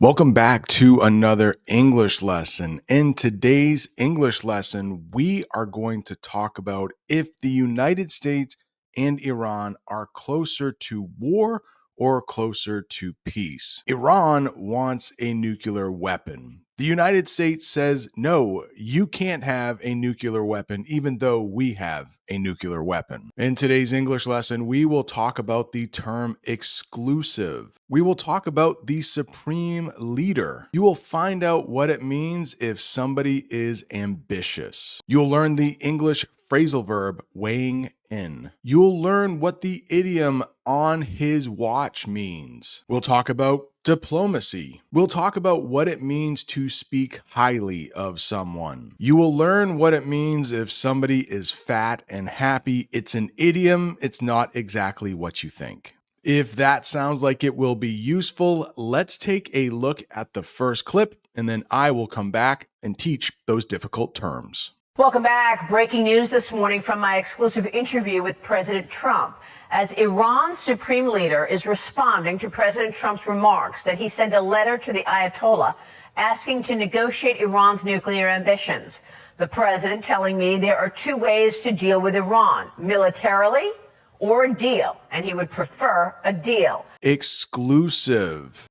Welcome back to another English lesson. In today's English lesson, we are going to talk about if the United States and Iran are closer to war or closer to peace. Iran wants a nuclear weapon. The United States says, no, you can't have a nuclear weapon, even though we have a nuclear weapon. In today's English lesson, we will talk about the term exclusive. We will talk about the supreme leader. You will find out what it means if somebody is ambitious. You'll learn the English phrasal verb weighing in. You'll learn what the idiom on his watch means. We'll talk about diplomacy. We'll talk about what it means to speak highly of someone. You will learn what it means if somebody is fat and happy. It's an idiom. It's not exactly what you think. If that sounds like it will be useful, let's take a look at the first clip, and then I will come back and teach those difficult terms. Welcome back. Breaking news this morning from my exclusive interview with President Trump, as Iran's supreme leader is responding to President Trump's remarks that he sent a letter to the Ayatollah asking to negotiate Iran's nuclear ambitions. The president telling me there are two ways to deal with Iran: militarily or a deal, and he would prefer a deal. Exclusive.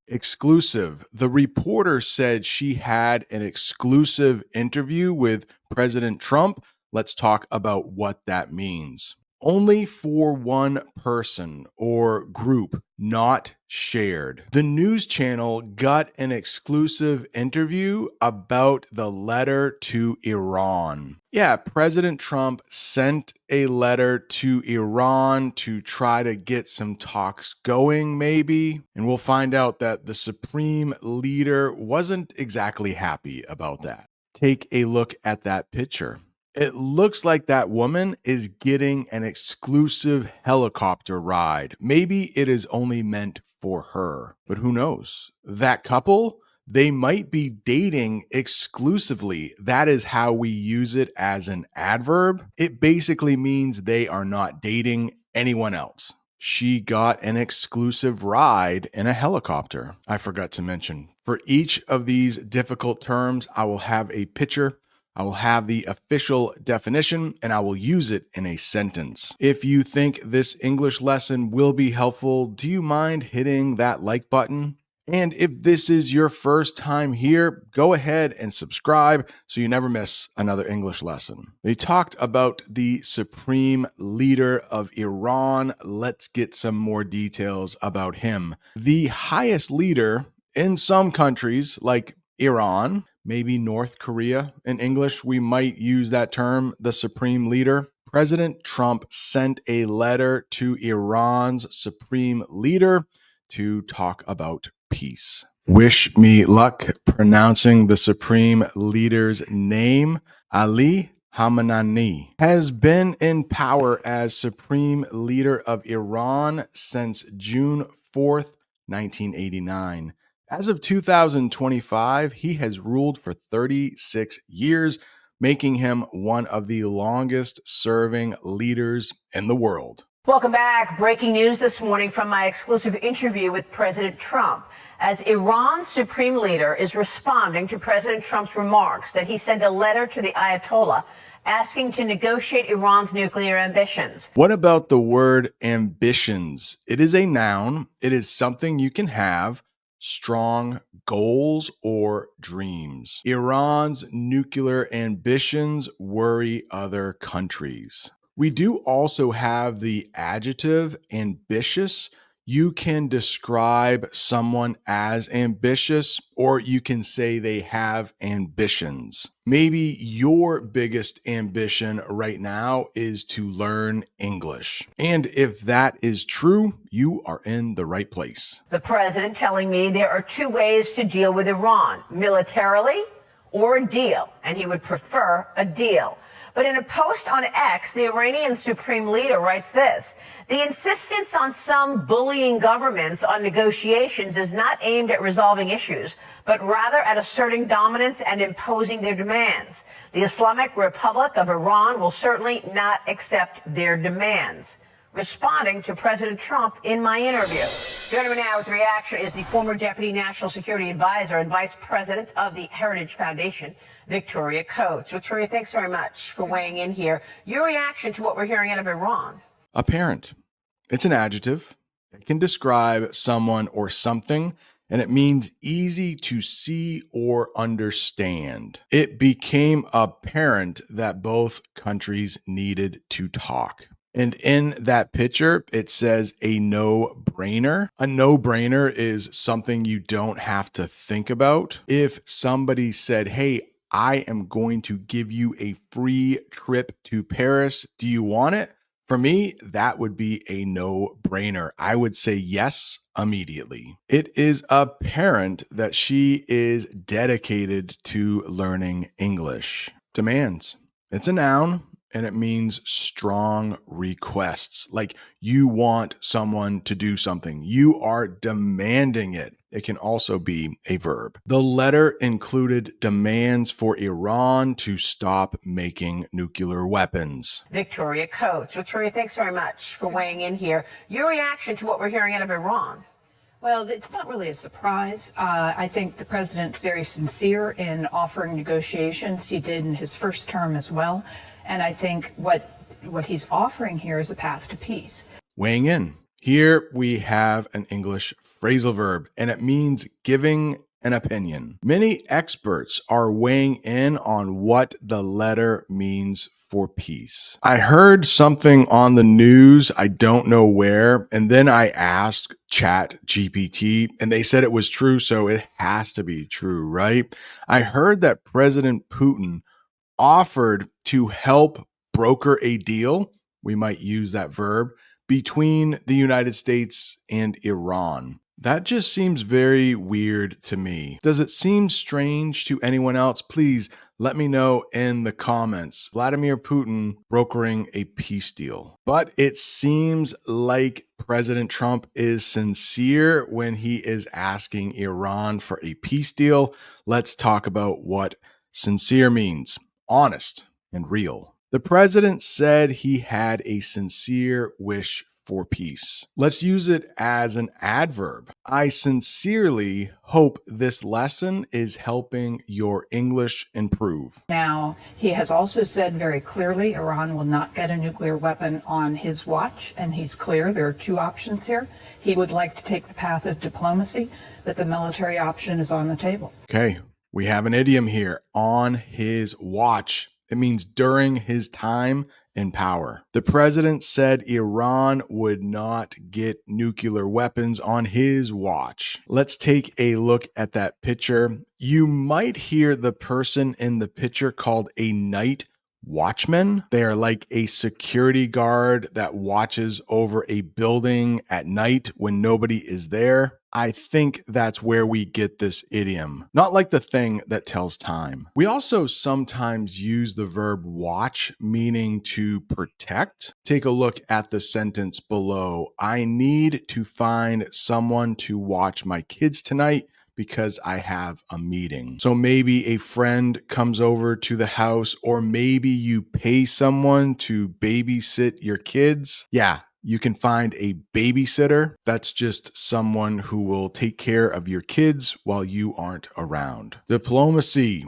The reporter said she had an exclusive interview with President Trump. Let's talk about what that means. Only for one person or group, not shared. The news channel got an exclusive interview about the letter to Iran. Yeah, President Trump sent a letter to Iran to try to get some talks going, maybe. And we'll find out that the supreme leader wasn't exactly happy about that. Take a look at that picture. It looks like that woman is getting an exclusive helicopter ride. Maybe it is only meant for her, but who knows? That couple, they might be dating exclusively. That is how we use it as an adverb. It basically means they are not dating anyone else. She got an exclusive ride in a helicopter. I forgot to mention, for each of these difficult terms, I will have a picture. I will have the official definition, and I will use it in a sentence. If you think this English lesson will be helpful, do you mind hitting that like button? And if this is your first time here, go ahead and subscribe so you never miss another English lesson. They talked about the supreme leader of Iran. Let's get some more details about him. The highest leader in some countries, like Iran, maybe North Korea. In English, we might use that term, the supreme leader. President Trump sent a letter to Iran's supreme leader to talk about peace. Wish me luck pronouncing the supreme leader's name. Ali Khamenei has been in power as supreme leader of Iran since June 4th, 1989. As of 2025, he has ruled for 36 years, making him one of the longest serving leaders in the world. Welcome back. Breaking news this morning from my exclusive interview with President Trump, as Iran's supreme leader is responding to President Trump's remarks that he sent a letter to the Ayatollah asking to negotiate Iran's nuclear ambitions. What about the word ambitions? It is a noun. It is something you can have. Strong goals or dreams. Iran's nuclear ambitions worry other countries. We do also have the adjective ambitious. You can describe someone as ambitious, or you can say they have ambitions. Maybe your biggest ambition right now is to learn English. And if that is true, you are in the right place. The president telling me there are two ways to deal with Iran: militarily or a deal, and he would prefer a deal. But in a post on X, the Iranian supreme leader writes this: the insistence on some bullying governments on negotiations is not aimed at resolving issues, but rather at asserting dominance and imposing their demands. The Islamic Republic of Iran will certainly not accept their demands. responding to President Trump in my interview. Joining me now with reaction is the former Deputy National Security Advisor and Vice President of the Heritage Foundation, Victoria Coates. Victoria, thanks very much for weighing in here. Your reaction to what we're hearing out of Iran? Apparent. It's an adjective. It can describe someone or something, and it means easy to see or understand. It became apparent that both countries needed to talk. And in that picture, it says a no-brainer. A no-brainer is something you don't have to think about. If somebody said, hey, I am going to give you a free trip to Paris, do you want it? For me, that would be a no-brainer. I would say yes immediately. It is apparent that she is dedicated to learning English. Demands. It's a noun, and it means strong requests. Like you want someone to do something. You are demanding it. It can also be a verb. The letter included demands for Iran to stop making nuclear weapons. Victoria Coates. Victoria, thanks very much for weighing in here. Your reaction to what we're hearing out of Iran? Well, it's not really a surprise. I think the president's very sincere in offering negotiations. He did in his first term as well. And I think what he's offering here is a path to peace. Weighing in. Here we have an English phrasal verb, and it means giving an opinion. Many experts are weighing in on what the letter means for peace. I heard something on the news, I don't know where, and then I asked ChatGPT, and they said it was true, so it has to be true, right? I heard that President Putin offered to help broker a deal, we might use that verb, between the United States and Iran. That just seems very weird to me. Does it seem strange to anyone else? Please let me know in the comments. Vladimir Putin brokering a peace deal. But it seems like President Trump is sincere when he is asking Iran for a peace deal. Let's talk about what sincere means. Honest and real. The president said he had a sincere wish for peace. Let's use it as an adverb. I sincerely hope this lesson is helping your English improve. Now, he has also said very clearly Iran will not get a nuclear weapon on his watch, and he's clear there are two options here. He would like to take the path of diplomacy, but the military option is on the table. Okay, we have an idiom here, on his watch. It means during his time in power. The president said Iran would not get nuclear weapons on his watch. Let's take a look at that picture. You might hear the person in the picture called a night watchman. They are like a security guard that watches over a building at night when nobody is there. I think that's where we get this idiom, not like the thing that tells time. We also sometimes use the verb watch, meaning to protect. Take a look at the sentence below. I need to find someone to watch my kids tonight because I have a meeting. So maybe a friend comes over to the house, or maybe you pay someone to babysit your kids. Yeah, you can find a babysitter. That's just someone who will take care of your kids while you aren't around. Diplomacy.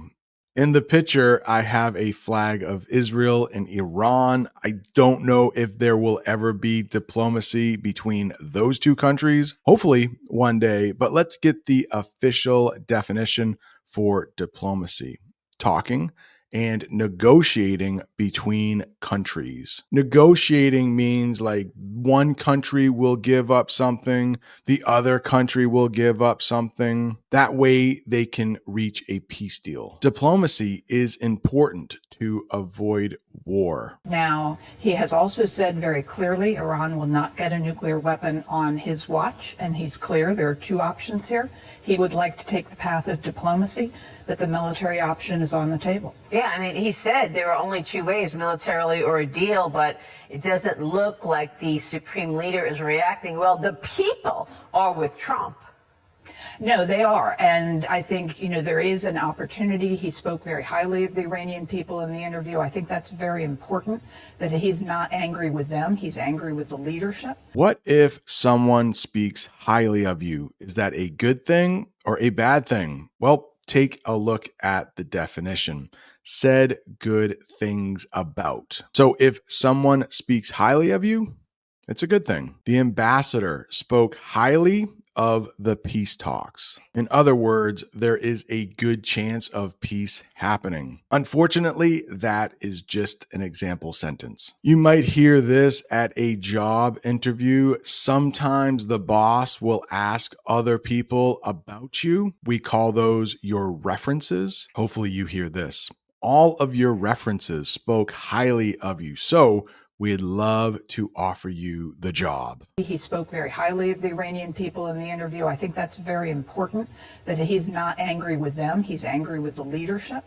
In the picture, I have a flag of Israel and Iran. I don't know if there will ever be diplomacy between those two countries. Hopefully one day, but let's get the official definition for diplomacy. Talking and negotiating between countries. Negotiating means like one country will give up something, the other country will give up something. That way they can reach a peace deal. Diplomacy is important to avoid war. Now, he has also said very clearly Iran will not get a nuclear weapon on his watch, and he's clear there are two options here. He would like to take the path of diplomacy, but the military option is on the table. Yeah, I mean, he said there are only two ways, militarily or a deal, but it doesn't look like the supreme leader is reacting well. The people are with Trump. No, they are. And I think, there is an opportunity. He spoke very highly of the Iranian people in the interview. I think that's very important, that he's not angry with them. He's angry with the leadership. What if someone speaks highly of you? Is that a good thing or a bad thing? Well, take a look at the definition. Said good things about. So if someone speaks highly of you, it's a good thing. The ambassador spoke highly of the peace talks. In other words, there is a good chance of peace happening. Unfortunately, that is just an example sentence. You might hear this at a job interview. Sometimes the boss will ask other people about you. We call those your references. Hopefully you hear this. All of your references spoke highly of you. So we'd love to offer you the job. He spoke very highly of the Iranian people in the interview. I think that's very important, that he's not angry with them. He's angry with the leadership.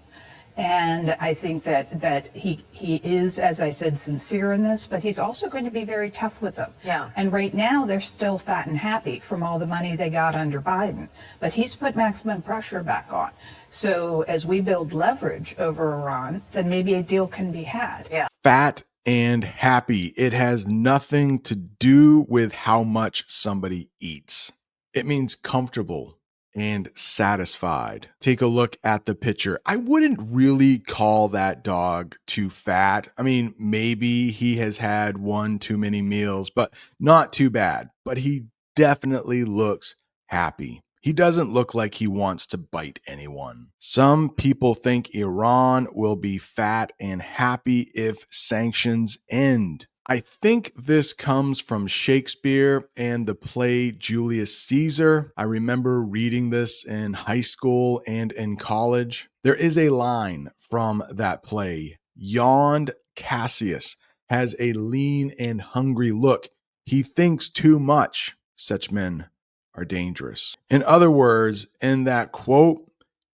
And I think that he is, as I said, sincere in this, but he's also going to be very tough with them. Yeah. And right now they're still fat and happy from all the money they got under Biden. But he's put maximum pressure back on. So as we build leverage over Iran, then maybe a deal can be had. Yeah. Fat and happy. It has nothing to do with how much somebody eats. It means comfortable and satisfied. Take a look at the picture. I wouldn't really call that dog too fat. I mean, maybe he has had one too many meals, but not too bad. But he definitely looks happy. He doesn't look like he wants to bite anyone. Some people think Iran will be fat and happy if sanctions end. I think this comes from Shakespeare and the play Julius Caesar. I remember reading this in high school and in college. There is a line from that play. Yawned Cassius has a lean and hungry look. He thinks too much. Such men are dangerous. In other words, in that quote,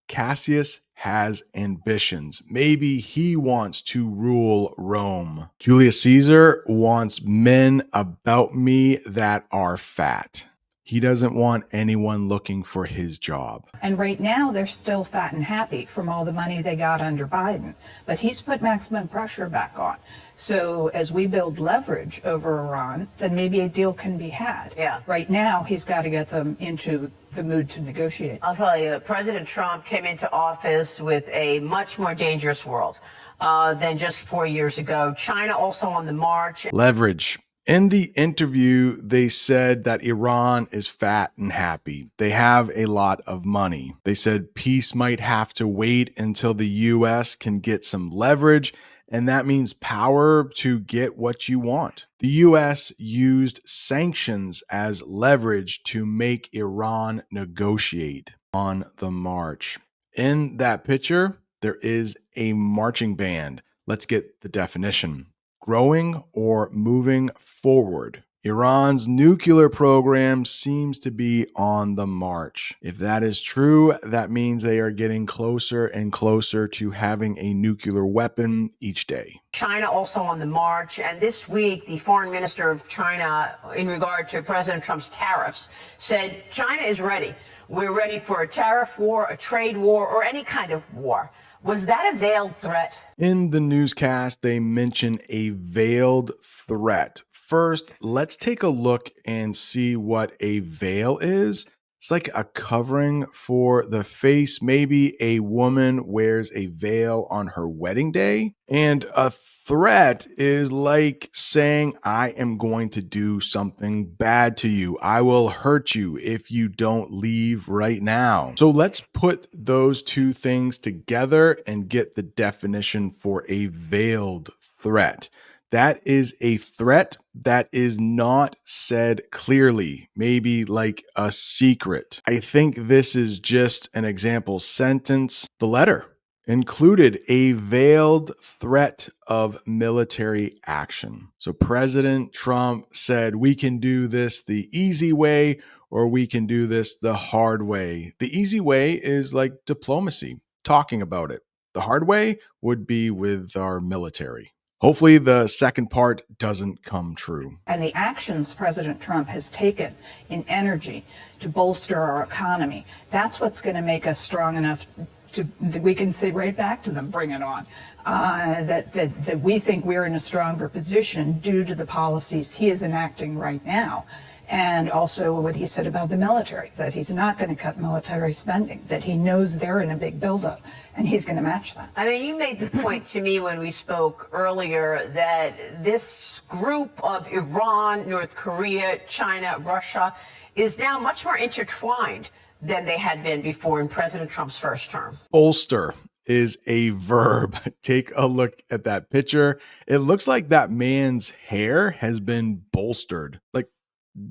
Cassius has ambitions. Maybe he wants to rule Rome. Julius Caesar wants men about me that are fat. He doesn't want anyone looking for his job. And right now they're still fat and happy from all the money they got under Biden. But he's put maximum pressure back on. So as we build leverage over Iran, then maybe a deal can be had. Yeah. Right now, he's got to get them into the mood to negotiate. I'll tell you, President Trump came into office with a much more dangerous world than just 4 years ago. China also on the march. Leverage. In the interview, they said that Iran is fat and happy. They have a lot of money. They said peace might have to wait until the U.S. can get some leverage, and that means power to get what you want. The U.S. used sanctions as leverage to make Iran negotiate on the march. In that picture, there is a marching band. Let's get the definition. Growing or moving forward. Iran's nuclear program seems to be on the march. If that is true, that means they are getting closer and closer to having a nuclear weapon each day. China also on the march. And this week, the foreign minister of China, in regard to President Trump's tariffs, said China is ready. We're ready for a tariff war, a trade war, or any kind of war. Was that a veiled threat? In the newscast, they mention a veiled threat. First, let's take a look and see what a veil is. It's like a covering for the face. Maybe a woman wears a veil on her wedding day. And a threat is like saying, I am going to do something bad to you. I will hurt you if you don't leave right now. So let's put those two things together and get the definition for a veiled threat. That is a threat that is not said clearly, maybe like a secret. I think this is just an example sentence. The letter included a veiled threat of military action. So President Trump said, we can do this the easy way, or we can do this the hard way. The easy way is like diplomacy, talking about it. The hard way would be with our military. Hopefully the second part doesn't come true. And the actions President Trump has taken in energy to bolster our economy, that's what's going to make us strong enough that we can say right back to them, bring it on. That we think we're in a stronger position due to the policies he is enacting right now. And also what he said about the military, that he's not going to cut military spending, that he knows they're in a big buildup, and he's going to match that. I mean, you made the point to me when we spoke earlier that this group of Iran, North Korea, China, Russia is now much more intertwined than they had been before in President Trump's first term. Bolster is a verb. Take a look at that picture. It looks like that man's hair has been bolstered.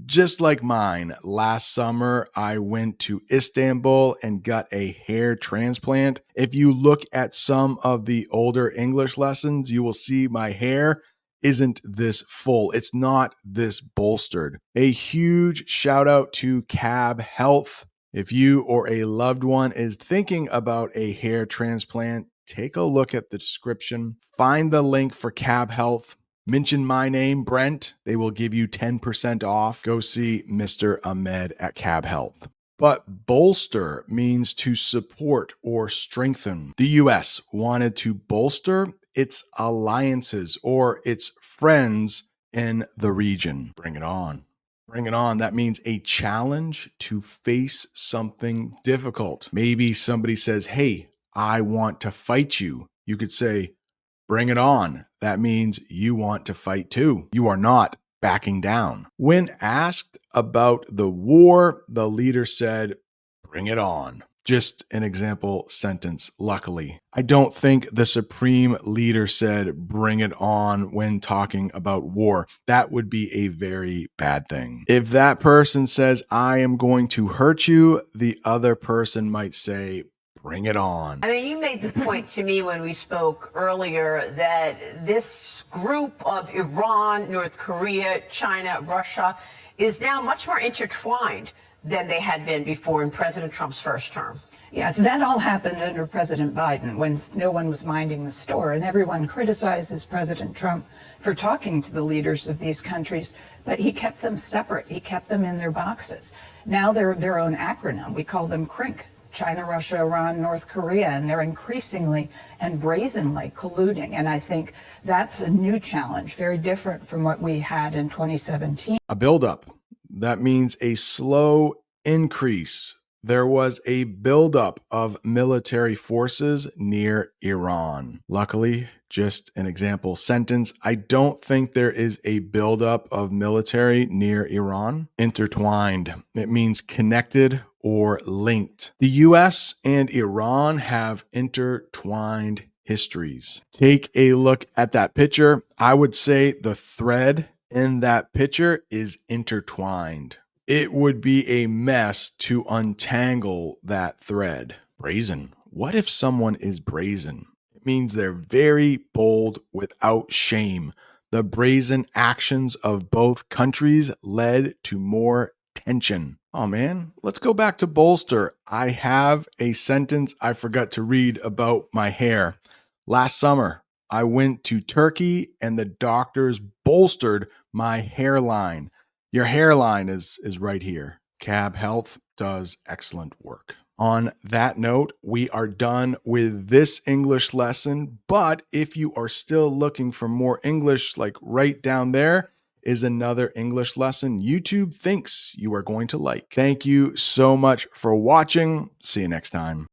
Just like mine, last summer, I went to Istanbul and got a hair transplant. If you look at some of the older English lessons, you will see my hair isn't this full. It's not this bolstered. A huge shout out to Cab Health. If you or a loved one is thinking about a hair transplant, take a look at the description. Find the link for Cab Health. Mention my name, Brent. They will give you 10% off. Go see Mr. Ahmed at Cab Health. But bolster means to support or strengthen. The US wanted to bolster its alliances or its friends in the region. Bring it on. Bring it on. That means a challenge to face something difficult. Maybe somebody says, hey, I want to fight you. You could say, bring it on. That means you want to fight too. You are not backing down. When asked about the war, the leader said, bring it on. Just an example sentence, luckily. I don't think the supreme leader said, bring it on when talking about war. That would be a very bad thing. If that person says, I am going to hurt you, the other person might say, bring it on. I mean, you made the point to me when we spoke earlier that this group of Iran, North Korea, China, Russia is now much more intertwined than they had been before in President Trump's first term. Yes, that all happened under President Biden when no one was minding the store, and everyone criticizes President Trump for talking to the leaders of these countries, but he kept them separate. He kept them in their boxes. Now they're their own acronym. We call them CRINC. China, Russia, Iran, North Korea, and they're increasingly and brazenly colluding. And I think that's a new challenge, very different from what we had in 2017. A buildup. That means a slow increase. There was a buildup of military forces near Iran. Luckily, just an example sentence. I don't think there is a buildup of military near Iran. Intertwined. It means connected or linked. The US and Iran have intertwined histories. Take a look at that picture. I would say the thread in that picture is intertwined. It would be a mess to untangle that thread. Brazen. What if someone is brazen? It means they're very bold without shame. The brazen actions of both countries led to more tension. Oh man, let's go back to bolster. I have a sentence I forgot to read about my hair. Last summer, I went to Turkey and the doctors bolstered my hairline. Your hairline is right here. Cab Health does excellent work. On that note, we are done with this English lesson, but if you are still looking for more English, like right down there is another English lesson YouTube thinks you are going to like. Thank you so much for watching. See you next time.